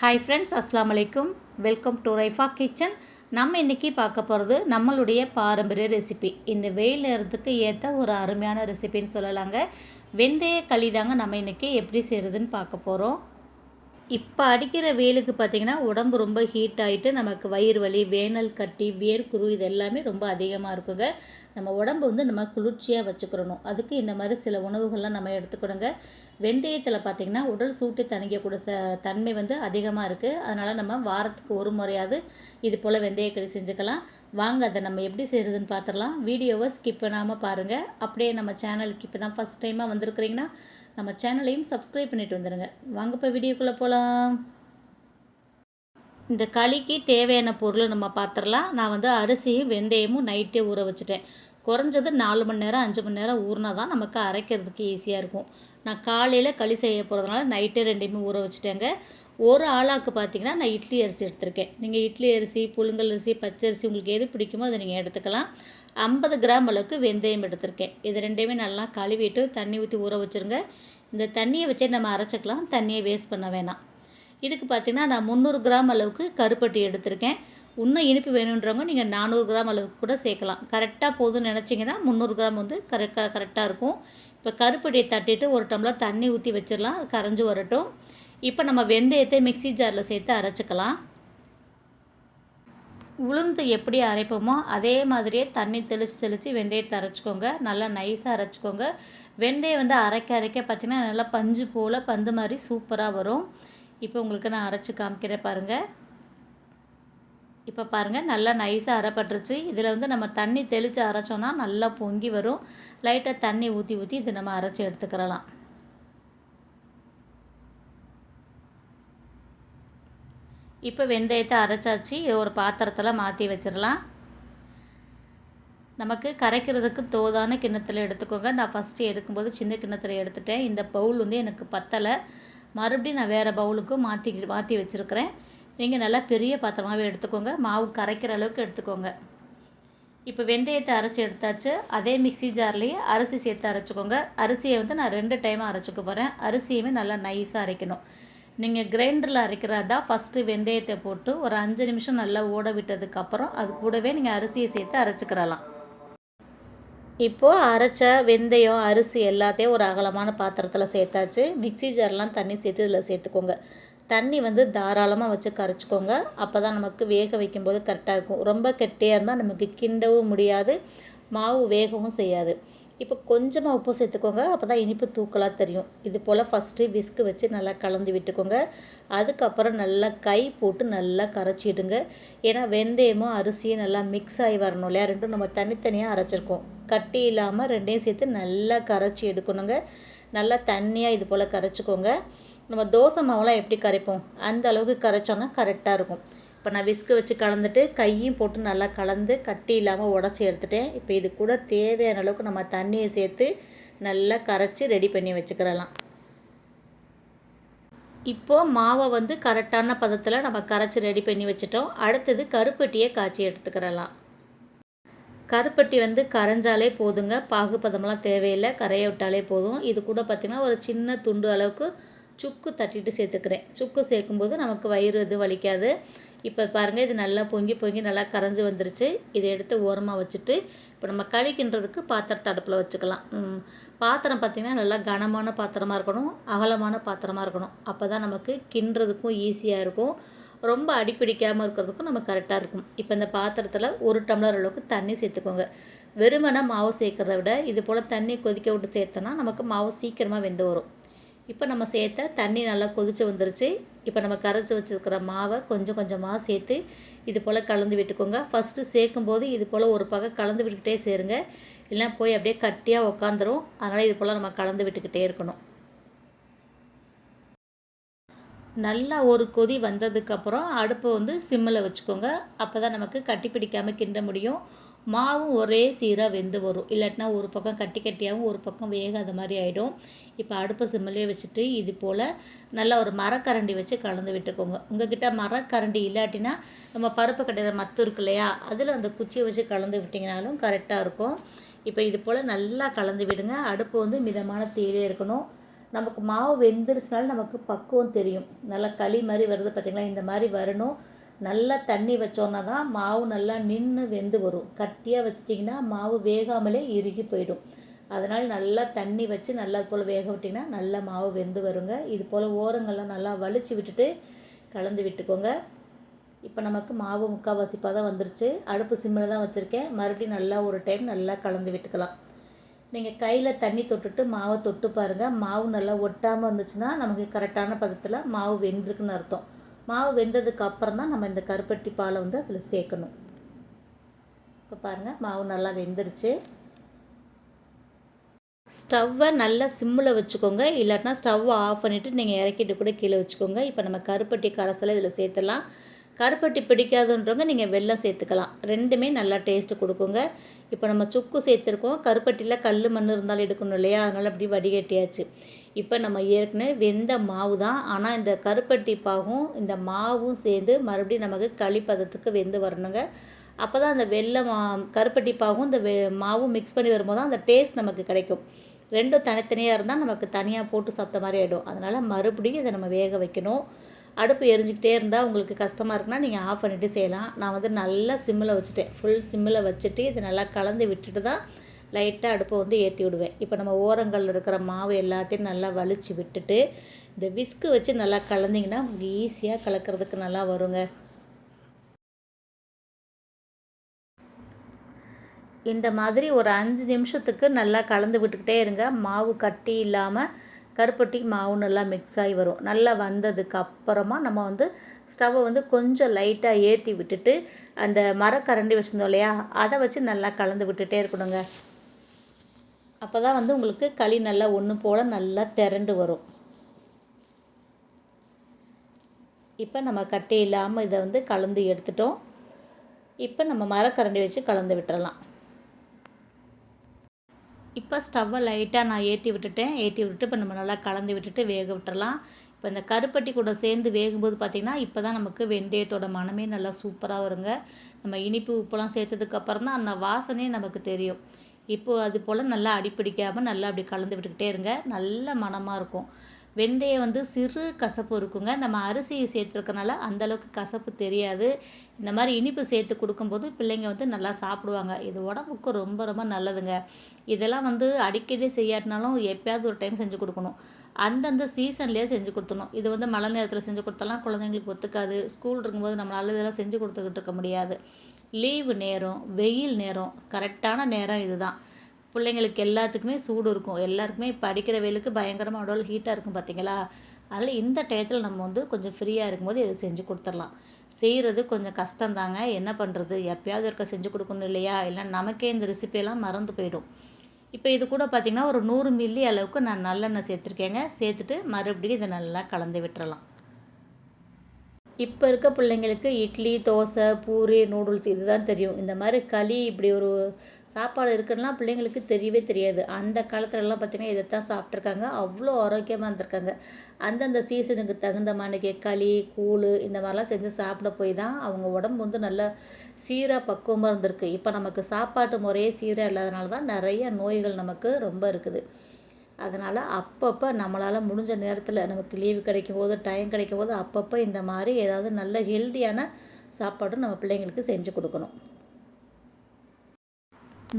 Hi friends, அஸ்ஸலாமு அலைக்கும். Welcome to Raifa kitchen. நம்ம இன்றைக்கி பார்க்க போகிறது நம்மளுடைய பாரம்பரிய ரெசிபி. இந்த வெயில் நேரத்துக்கு ஏற்ற ஒரு அருமையான ரெசிபின்னு சொல்லலாங்க. வெந்தய களி தாங்க நம்ம இன்றைக்கி எப்படி செய்கிறதுன்னு பார்க்க போகிறோம். இப்போ அடிக்கிற வெயிலுக்கு பார்த்திங்கன்னா உடம்பு ரொம்ப ஹீட் ஆகிட்டு நமக்கு வயிறு வலி, வேனல் கட்டி, வேர்க்குரு இது எல்லாமே ரொம்ப அதிகமாக இருக்குங்க. நம்ம உடம்பு நம்ம குளிர்ச்சியாக வச்சுக்கிறணும். அதுக்கு இந்த மாதிரி சில உணவுகள்லாம் நம்ம எடுத்துக்கணுங்க. வெந்தயத்தில் பார்த்திங்கன்னா உடல் சூட்டை தணிக்கக்கூடிய தன்மை அதிகமாக இருக்குது. அதனால் நம்ம வாரத்துக்கு ஒரு முறையாவது இது போல் வெந்தயக்களி செஞ்சுக்கலாம். வாங்க அதை நம்ம எப்படி செய்கிறதுன்னு பார்த்துடலாம். வீடியோவை ஸ்கிப் பண்ணாமல் பாருங்கள். அப்படியே நம்ம சேனலுக்கு இப்போ தான் ஃபஸ்ட் டைமாக வந்திருக்கிறீங்கன்னா நம்ம சேனலையும் சப்ஸ்கிரைப் பண்ணிட்டு வந்துடுங்க. வாங்க இப்போ வீடியோக்குள்ளே போகலாம். இந்த களிக்கு தேவையான பொருள் நம்ம பார்த்துடலாம். நான் அரிசியும் வெந்தயமும் நைட்டே ஊற வச்சுட்டேன். குறைஞ்சது 4 மணி நேரம் 5 மணி நேரம் ஊறினா தான் நமக்கு அரைக்கிறதுக்கு ஈஸியாக இருக்கும். நான் காலையில் களி செய்ய போகிறதுனால நைட்டே ரெண்டையுமே ஊற வச்சுட்டேங்க. ஒரு ஆளாக்கு பார்த்திங்கன்னா நான் இட்லி அரிசி எடுத்திருக்கேன். நீங்கள் இட்லி அரிசி, புழுங்கல் அரிசி, பச்சரிசி உங்களுக்கு எது பிடிக்குமோ அதை நீங்கள் எடுத்துக்கலாம். 50 கிராம் அளவுக்கு வெந்தயம் எடுத்திருக்கேன். இது ரெண்டையுமே நல்லா கழுவிட்டு தண்ணி ஊற்றி ஊற வச்சுருங்க. இந்த தண்ணியை வச்சே நம்ம அரைச்சிக்கலாம், தண்ணியை வேஸ்ட் பண்ண வேணாம். இதுக்கு பார்த்திங்கன்னா நான் 300 கிராம் அளவுக்கு கருப்பட்டி எடுத்திருக்கேன். இன்னும் இனிப்பு வேணுன்றவங்க நீங்கள் 400 கிராம் அளவுக்கு கூட சேர்க்கலாம். கரெக்டாக போதும்னு நினச்சிங்கன்னா 300 கிராம் கரெக்டாக இருக்கும். இப்போ கருப்பட்டியை தட்டிட்டு ஒரு டம்ளர் தண்ணி ஊற்றி வச்சிடலாம், அது கரைஞ்சி வரட்டும். இப்போ நம்ம வெந்தயத்தை மிக்ஸி ஜாரில் சேர்த்து அரைச்சிக்கலாம். உளுந்து எப்படி அரைப்போமோ அதே மாதிரியே தண்ணி தெளித்து வெந்தயத்தை அரைச்சிக்கோங்க. நல்லா நைஸாக அரைச்சிக்கோங்க. வெந்தயம் அரைக்க பார்த்திங்கன்னா நல்லா பஞ்சு போல் பந்து மாதிரி சூப்பராக வரும். இப்போ உங்களுக்கு நான் அரைச்சி காமிக்கிறேன் பாருங்கள். இப்போ பாருங்கள் நல்லா நைஸாக அரைப்பட்டுருச்சு. இதில் நம்ம தண்ணி தெளித்து அரைச்சோன்னா நல்லா பொங்கி வரும். லைட்டாக தண்ணி ஊற்றி இதை நம்ம அரைச்சி எடுத்துக்கிறலாம். இப்போ வெந்தயத்தை அரைச்சாச்சு. இது ஒரு பாத்திரத்தில் மாற்றி வச்சிடலாம். நமக்கு கரைக்கிறதுக்கு தோதான கிண்ணத்தில் எடுத்துக்கோங்க. நான் ஃபஸ்ட்டு எடுக்கும்போது சின்ன கிண்ணத்தில் எடுத்துட்டேன். இந்த பவுல் எனக்கு பத்தலை. மறுபடியும் நான் வேறு பவுலுக்கு மாற்றி வச்சுருக்கிறேன். நீங்கள் நல்லா பெரிய பாத்திரமாகவே எடுத்துக்கோங்க. மாவு கரைக்கிற அளவுக்கு எடுத்துக்கோங்க. இப்போ வெந்தயத்தை அரைச்சி எடுத்தாச்சு. அதே மிக்ஸி ஜார்லேயே அரிசி சேர்த்து அரைச்சிக்கோங்க. அரிசியை நான் 2 டைமாக அரைச்சிக்க போகிறேன். அரிசியுமே நல்லா நைஸாக அரைக்கணும். நீங்கள் கிரைண்டரில் அரைக்கிறதா ஃபஸ்ட்டு வெந்தயத்தை போட்டு ஒரு 5 நிமிஷம் நல்லா ஓட விட்டதுக்கப்புறம் அது கூடவே நீங்கள் அரிசியை சேர்த்து அரைச்சிக்கிறலாம். இப்போது அரைச்ச வெந்தயம், அரிசி எல்லாத்தையும் ஒரு அகலமான பாத்திரத்தில் சேர்த்தாச்சு. மிக்ஸி ஜார்லாம் தண்ணி சேர்த்து இதில் சேர்த்துக்கோங்க. தண்ணி தாராளமாக வச்சு கரைச்சிக்கோங்க. அப்போ தான் நமக்கு வேக வைக்கும்போது கரெக்டாக இருக்கும். ரொம்ப கெட்டியாக இருந்தால் நமக்கு கிண்டவும் முடியாது, மாவு வேகவும் செய்யாது. இப்போ கொஞ்சமாக உப்பு சேர்த்துக்கோங்க. அப்போ தான் இனிப்பு தூக்கலாக தெரியும். இது போல் ஃபஸ்ட்டு விஸ்கு வச்சு நல்லா கலந்து விட்டுக்கோங்க. அதுக்கப்புறம் நல்லா கை போட்டு நல்லா கரைச்சிடுங்க. ஏன்னா வெந்தயமும் அரிசியும் நல்லா மிக்ஸ் ஆகி வரணும் இல்லையா. ரெண்டும் நம்ம தனித்தனியாக அரைச்சிருக்கோம். கட்டி இல்லாமல் ரெண்டையும் சேர்த்து நல்லா கரைச்சி எடுக்கணுங்க. நல்லா தண்ணியாக இது போல் கரைச்சிக்கோங்க. நம்ம தோசை மாவுலாம் எப்படி கரைப்போம் அந்த அளவுக்கு கரைச்சோன்னா கரெக்டாக இருக்கும். இப்போ நான் விஸ்கு வச்சு கலந்துட்டு கையும் போட்டு நல்லா கலந்து கட்டி இல்லாமல் உடச்சி எடுத்துட்டேன். இப்போ இது கூட தேவையான அளவுக்கு நம்ம தண்ணியை சேர்த்து நல்லா கரைச்சி ரெடி பண்ணி வச்சுக்கிறலாம். இப்போது மாவை கரெக்டான பதத்தில் நம்ம கரைச்சி ரெடி பண்ணி வச்சுட்டோம். அடுத்தது கருப்பட்டியை காய்ச்சி எடுத்துக்கிறலாம். கருப்பட்டி கரைஞ்சாலே போதுங்க. பாகுபதமெல்லாம் தேவையில்லை, கரைய விட்டாலே போதும். இது கூட பார்த்திங்கன்னா ஒரு சின்ன துண்டு அளவுக்கு சுக்கு தட்டிட்டு சேர்த்துக்கிறேன். சுக்கு சேர்க்கும்போது நமக்கு வயிறு வலிக்காது. இப்போ பாருங்கள், இது நல்லா பொங்கி நல்லா கரைஞ்சி வந்துருச்சு. இதை எடுத்து ஓரமாக வச்சுட்டு இப்போ நம்ம கழிக்கின்றதுக்கு பாத்திரத்தை அடுப்பில் வச்சுக்கலாம். பாத்திரம் பார்த்திங்கன்னா நல்லா கனமான பாத்திரமாக இருக்கணும், அகலமான பாத்திரமாக இருக்கணும். அப்போ தான் நமக்கு கிண்டுறதுக்கும் ஈஸியாக இருக்கும். ரொம்ப அடிப்பிடிக்காமல் இருக்கிறதுக்கும் நம்ம கரெக்டாக இருக்கும். இப்போ இந்த பாத்திரத்தில் 1 டம்ளர் அளவுக்கு தண்ணி சேர்த்துக்கோங்க. வெறுமனை மாவு சேர்க்குறத விட இது போல் தண்ணி கொதிக்க விட்டு சேர்த்தோன்னா நமக்கு மாவு சீக்கிரமாக வெந்து வரும். இப்போ நம்ம சேர்த்த தண்ணி நல்லா கொதித்து வந்துருச்சு. இப்போ நம்ம கரைச்சி வச்சுருக்கிற மாவை கொஞ்சம் கொஞ்சமாக சேர்த்து இது போல் கலந்து விட்டுக்கோங்க. ஃபஸ்ட்டு சேர்க்கும்போது இது போல் ஒரு பக்கம் கலந்து விட்டுக்கிட்டே சேருங்க, இல்லைனா போய் அப்படியே கட்டியாக உக்காந்துரும். அதனால் இது போல் நம்ம கலந்து விட்டுக்கிட்டே இருக்கணும். நல்லா ஒரு கொதி வந்ததுக்கப்புறம் அடுப்பை சிம்மில் வச்சுக்கோங்க. அப்போ தான் நமக்கு கட்டி பிடிக்காமல் கிண்ட முடியும். மாவும் ஒரே சீராக வெந்து வரும். இல்லாட்டினா ஒரு பக்கம் கட்டியாகவும் ஒரு பக்கம் வேகாத மாதிரி ஆகிடும். இப்போ அடுப்பை சிம்மிலே வச்சுட்டு இது போல் நல்லா ஒரு மரக்கரண்டி வச்சு கலந்து விட்டுக்கோங்க. உங்கள்கிட்ட மரக்கரண்டி இல்லாட்டினா நம்ம பருப்பு கடையிற மத்து இருக்கு இல்லையா, அதில் அந்த குச்சியை வச்சு கலந்து விட்டிங்கனாலும் கரெக்டாக இருக்கும். இப்போ இது போல் நல்லா கலந்து விடுங்க. அடுப்பு மிதமான தீயிலே இருக்கணும். நமக்கு மாவு வெந்துருச்சுனாலும் நமக்கு பக்குவம் தெரியும். நல்லா களி மாதிரி வருது பார்த்திங்களா, இந்த மாதிரி வரணும். நல்லா தண்ணி வச்சோன்னா தான் மாவு நல்லா நின்று வெந்து வரும். கட்டியாக வச்சிட்டிங்கன்னா மாவு வேகாமலே இறுகி போயிடும். அதனால் நல்லா தண்ணி வச்சு நல்லா போல் வேக விட்டிங்கன்னா நல்லா மாவு வெந்து வருங்க. இது போல் ஓரங்கள்லாம் நல்லா வலிச்சு விட்டுட்டு கலந்து விட்டுக்கோங்க. இப்போ நமக்கு மாவு முக்கால்வாசி பதம் வந்துருச்சு. அடுப்பு சிம்மில் தான் வச்சுருக்கேன். மறுபடியும் நல்லா ஒரு டைம் நல்லா கலந்து விட்டுக்கலாம். நீங்கள் கையில் தண்ணி தொட்டுட்டு மாவை தொட்டு பாருங்கள். மாவு நல்லா ஒட்டாமல் இருந்துச்சுன்னா நமக்கு கரெக்டான பதத்தில் மாவு வெந்திருக்குன்னு அர்த்தம். மாவு வெந்ததுக்கு அப்புறம் தான் நம்ம இந்த கருப்பட்டி பாலை வந்து அதில் சேர்க்கணும். இப்போ பாருங்கள், மாவு நல்லா வெந்துருச்சு. ஸ்டவ்வை நல்லா சிம்மில் வச்சுக்கோங்க. இல்லாட்டினா ஸ்டவ்வை ஆஃப் பண்ணிவிட்டு நீங்கள் இறக்கிட்டு கூட கீழே வச்சுக்கோங்க. இப்போ நம்ம கருப்பட்டி கரைசலை இதில் சேர்த்துடலாம். கருப்பட்டி பிடிக்காதுன்றவங்க நீங்கள் வெல்லம் சேர்த்துக்கலாம். ரெண்டுமே நல்லா டேஸ்ட்டு கொடுக்குங்க. இப்போ நம்ம சுக்கு சேர்த்துருக்கோம். கருப்பட்டியில் கல் மண் இருந்தாலும் எடுக்கணும் இல்லையா, அதனால் அப்படி வடிகட்டியாச்சு. இப்போ நம்ம ஏற்கனவே வெந்த மாவு தான், ஆனால் இந்த கருப்பட்டி பாகும் இந்த மாவும் சேர்ந்து மறுபடியும் நமக்கு களி பதத்துக்கு வெந்து வரணுங்க. அப்போ தான் அந்த வெல்லம் கருப்பட்டி பாகும் இந்த மாவும் மிக்ஸ் பண்ணி வரும்போது தான் அந்த டேஸ்ட் நமக்கு கிடைக்கும். ரெண்டும் தனித்தனியாக இருந்தால் நமக்கு தனியாக போட்டு சாப்பிட்ட மாதிரி ஆகிடும். அதனால் மறுபடியும் இதை நம்ம வேக வைக்கணும். அடுப்பு எரிஞ்சிக்கிட்டே இருந்தால் உங்களுக்கு கஷ்டமாக இருக்குன்னா நீங்கள் ஆஃப் பண்ணிவிட்டு செய்யலாம். நான் வந்து நல்லா சிம்மில் வச்சுட்டேன். ஃபுல் சிம்மில் வச்சுட்டு இதை நல்லா கலந்து விட்டுட்டு தான் லைட்டாக அடுப்பை வந்து ஏற்றி விடுவேன். இப்போ நம்ம ஓரங்களில் இருக்கிற மாவு எல்லாத்தையும் நல்லா வலிச்சு விட்டுட்டு இந்த விஸ்கு வச்சு நல்லா கலந்திங்கன்னா உங்களுக்கு ஈஸியாக கலக்கிறதுக்கு நல்லா வருங்க. இந்த மாதிரி ஒரு 5 நிமிஷத்துக்கு நல்லா கலந்து விட்டுக்கிட்டே இருங்க. மாவு கட்டி இல்லாமல் கருப்பட்டி மாவு நல்லா மிக்ஸ் ஆகி வரும். நல்லா வந்ததுக்கு அப்புறமா நம்ம வந்து ஸ்டவ்வை வந்து கொஞ்சம் லைட்டாக ஏற்றி விட்டுட்டு அந்த மரக்கரண்டி வச்சுருந்தோம் இல்லையா, அதை வச்சு நல்லா கலந்து விட்டுட்டே இருக்கணுங்க. அப்போ தான் வந்து உங்களுக்கு களி நல்லா ஒன்று போல் நல்லா திரண்டு வரும். இப்போ நம்ம கட்டி இல்லாமல் இதை வந்து கலந்து எடுத்துட்டோம். இப்போ நம்ம மரக்கரண்டி வச்சு கலந்து விட்டுறலாம். இப்போ ஸ்டவ்வை லைட்டாக நான் ஏற்றி விட்டுட்டேன். ஏற்றி விட்டுட்டு இப்போ நம்ம நல்லா கலந்து விட்டுட்டு வேக விட்டுறலாம். இப்போ இந்த கருப்பட்டி கூட சேர்ந்து வேகும்போது பார்த்திங்கன்னா இப்போ தான் நமக்கு வெந்தயத்தோட மனமே நல்லா சூப்பராக வருங்க. நம்ம இனிப்பு உப்புலாம் சேர்த்ததுக்கப்புறம் தான் அந்த வாசனையே நமக்கு தெரியும். இப்போது அது போல் நல்லா அடிப்பிடிக்காமல் நல்லா அப்படி கலந்து விட்டுக்கிட்டே இருங்க. நல்ல மணமாக இருக்கும். வெந்தயம் வந்து சிறு கசப்பு இருக்குங்க. நம்ம அரிசி சேர்த்துருக்கனால அந்தளவுக்கு கசப்பு தெரியாது. இந்த மாதிரி இனிப்பு சேர்த்து கொடுக்கும்போது பிள்ளைங்க வந்து நல்லா சாப்பிடுவாங்க. இது உடம்புக்கு ரொம்ப ரொம்ப நல்லதுங்க. இதெல்லாம் வந்து அடிக்கடி செய்யாட்டினாலும் எப்போயாவது ஒரு டைம் செஞ்சு கொடுக்கணும். அந்தந்த சீசன்லேயே செஞ்சு கொடுத்துணும். இது வந்து மழை நேரத்தில் செஞ்சு கொடுத்தாலாம் குழந்தைங்களுக்கு ஒத்துக்காது. ஸ்கூல் இருக்கும்போது நம்மளால் இதெல்லாம் செஞ்சு கொடுத்துக்கிட்டு இருக்க முடியாது. லீவு நேரம், வெயில் நேரம், கரெக்டான நேரம் இதுதான். பிள்ளைங்களுக்கு எல்லாத்துக்குமே சூடு இருக்கும். எல்லாருக்குமே இப்போ அடிக்கிற வெயிலுக்கு பயங்கரமாக உடல் ஹீட்டாக இருக்கும் பார்த்திங்களா. அதனால் இந்த டயத்தில் நம்ம வந்து கொஞ்சம் ஃப்ரீயாக இருக்கும்போது இதை செஞ்சு கொடுத்துடலாம். செய்கிறது கொஞ்சம் கஷ்டந்தாங்க, என்ன பண்ணுறது, எப்போயாவது இருக்க செஞ்சு கொடுக்கணும் இல்லையா, இல்லை நமக்கே இந்த ரெசிபியெல்லாம் மறந்து போயிடும். இப்போ இது கூட பார்த்திங்கன்னா ஒரு 100 மில்லி அளவுக்கு நான் நல்லெண்ணெய் சேர்த்துருக்கேங்க. சேர்த்துட்டு மறுபடியும் இதை நல்லா கலந்து விட்டுறலாம். இப்போ இருக்க பிள்ளைங்களுக்கு இட்லி, தோசை, பூரி, நூடுல்ஸ் இதுதான் தெரியும். இந்த மாதிரி களி இப்படி ஒரு சாப்பாடு இருக்குன்னா பிள்ளைங்களுக்கு தெரியவே தெரியாது. அந்த காலத்துலலாம் பார்த்திங்கன்னா இதைத்தான் சாப்பிட்ருக்காங்க. அவ்வளோ ஆரோக்கியமாக இருந்திருக்காங்க. அந்தந்த சீசனுக்கு தகுந்த மாதிரிக்கு களி, கூழ் இந்த மாதிரிலாம் செஞ்சு சாப்பிட போய் தான் அவங்க உடம்பு வந்து நல்லா சீராக பக்குவமாக இருந்திருக்கு. இப்போ நமக்கு சாப்பாட்டு முறையே சீராக இல்லாதனால தான் நிறைய நோய்கள் நமக்கு ரொம்ப இருக்குது. அதனால் அப்பப்போ நம்மளால் முடிஞ்ச நேரத்தில் நமக்கு லீவு கிடைக்கும் போது, டைம் கிடைக்கும் போது அப்பப்போ இந்த மாதிரி ஏதாவது நல்ல ஹெல்த்தியான சாப்பாடும் நம்ம பிள்ளைங்களுக்கு செஞ்சு கொடுக்கணும்.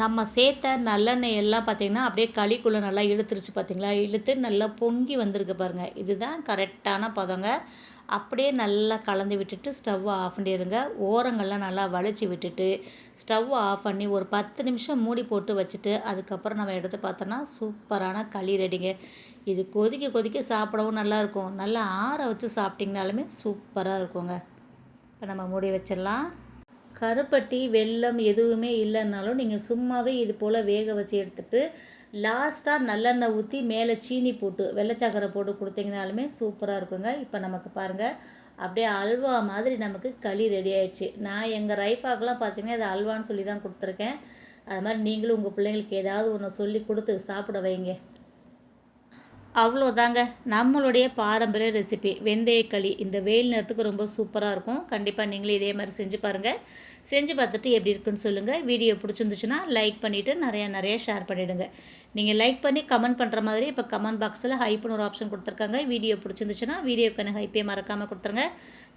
நம்ம சேர்த்த நல்லெண்ணெய் எல்லாம் பார்த்திங்கன்னா அப்படியே களிக்குள்ளே நல்லா இழுத்துருச்சு பார்த்திங்களா. இழுத்து நல்லா பொங்கி வந்திருக்கு பாருங்கள். இதுதான் கரெக்டான பதங்க. அப்படியே நல்லா கலந்து விட்டுட்டு ஸ்டவ்வை ஆஃப் பண்ணிடுங்க. ஓரங்கள்லாம் நல்லா வலிச்சு விட்டுட்டு ஸ்டவ்வை ஆஃப் பண்ணி ஒரு 10 நிமிஷம் மூடி போட்டு வச்சுட்டு அதுக்கப்புறம் நம்ம எடுத்து பார்த்தோன்னா சூப்பரான களி ரெடிங்க. இது கொதிக்க கொதிக்க சாப்பிடவும் நல்லாயிருக்கும். நல்லா ஆற வச்சு சாப்பிட்டிங்கனாலுமே சூப்பராக இருக்குங்க. இப்போ நம்ம மூடி வச்சிடலாம். கருப்பட்டி, வெல்லம் எதுவுமே இல்லைன்னாலும் நீங்கள் சும்மாவே இது போல் வேக வச்சு எடுத்துகிட்டு லாஸ்ட்டாக நல்லெண்ணெய் ஊற்றி மேலே சீனி போட்டு வெள்ளை சக்கரை போட்டு கொடுத்தீங்கனாலுமே சூப்பராக இருக்குங்க. இப்போ நமக்கு பாருங்கள் அப்படியே அல்வா மாதிரி நமக்கு களி ரெடி ஆயிடுச்சு. நான் எங்கள் ரைஃபாக்கெலாம் பார்த்தீங்கன்னா இது அல்வான்னு சொல்லி தான் கொடுத்துருக்கேன். அது மாதிரி நீங்களும் உங்கள் பிள்ளைங்களுக்கு ஏதாவது ஒன்று சொல்லி கொடுத்து சாப்பிட வைங்க. அவ்வளோதாங்க நம்மளுடைய பாரம்பரிய ரெசிபி வெந்தயக்களி. இந்த வெயில் நேரத்துக்கு ரொம்ப சூப்பராக இருக்கும். கண்டிப்பாக நீங்களும் இதே மாதிரி செஞ்சு பாருங்கள். செஞ்சு பார்த்துட்டு எப்படி இருக்குன்னு சொல்லுங்கள். வீடியோ பிடிச்சிருந்துச்சுன்னா லைக் பண்ணிவிட்டு நிறையா ஷேர் பண்ணிவிடுங்க. நீங்கள் லைக் பண்ணி கமெண்ட் பண்ணுற மாதிரி இப்போ கமெண்ட் பாக்ஸில் ஹைப்னு ஒரு ஆப்ஷன் கொடுத்துருக்காங்க. வீடியோ பிடிச்சிருந்துச்சுன்னா வீடியோக்கான ஹைப்பே மறக்காமல் கொடுத்துருங்க.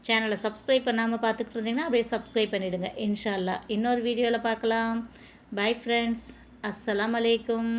சேனலை சப்ஸ்கிரைப் பண்ணாமல் பார்த்துக்கிட்டு இருந்தீங்கன்னா அப்படியே சப்ஸ்கிரைப் பண்ணிவிடுங்க. இன்ஷா அல்லாஹ் இன்னொரு வீடியோவில் பார்க்கலாம். Bye friends. அஸ்ஸலாமு அலைக்கும்.